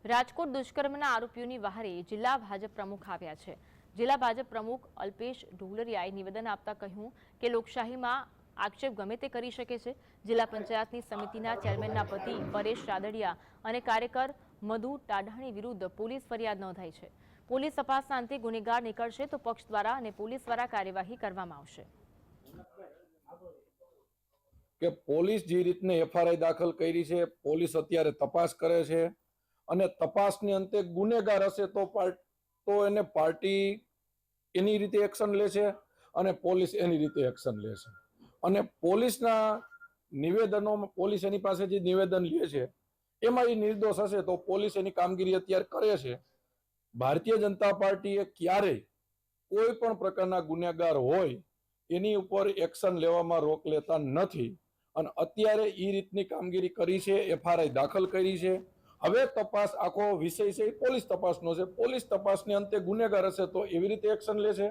રાજકોટ દુષ્કર્મના આરોપીઓની વહારે જિલ્લા ભાજપ પ્રમુખ આવ્યા છે। જિલ્લા ભાજપ પ્રમુખ અલ્પેશ ઢોલરિયાએ નિવેદન આપતા કહ્યું કે લોકશાહીમાં આક્ષેપ ગમે તે કરી શકે છે। જિલ્લા પંચાયતની સમિતિના ચેરમેનના પતિ પરેશ રાદડિયા અને કાર્યકર મધુ ટાઢાણી વિરુદ્ધ પોલીસ ફરિયાદ નોંધાઈ છે। પોલીસ તપાસના અંતે ગુનેગાર નીકળશે તો પક્ષ દ્વારા અને પોલીસ દ્વારા કાર્યવાહી કરવામાં આવશે। કે પોલીસ જે રીતને એફઆરઆઈ દાખલ કરી છે, પોલીસ અત્યારે તપાસ કરે છે અને તપાસની અંતે ગુનેગાર હશે તો એને પાર્ટી એની રીતે એક્શન લેશે અને પોલીસ એની રીતે એક્શન લેશે। અને પોલીસના નિવેદનોમાં પોલીસ એની પાસે જે નિવેદન લે છે એમાં એ નિર્દોષ હશે તો પોલીસ એની કામગીરી અત્યારે કરે છે। ભારતીય જનતા પાર્ટીએ ક્યારેય કોઈ પણ પ્રકારના ગુનેગાર હોય એની ઉપર એક્શન લેવામાં રોક લેતા નથી અને અત્યારે એ રીતની કામગીરી કરી છે, એફઆરઆઈ દાખલ કરી છે। હવે તપાસ આખો વિષય છે પોલીસ તપાસનો છે, પોલીસ તપાસની અંતે ગુનેગાર હશે તો એવી રીતે એક્શન લેશે।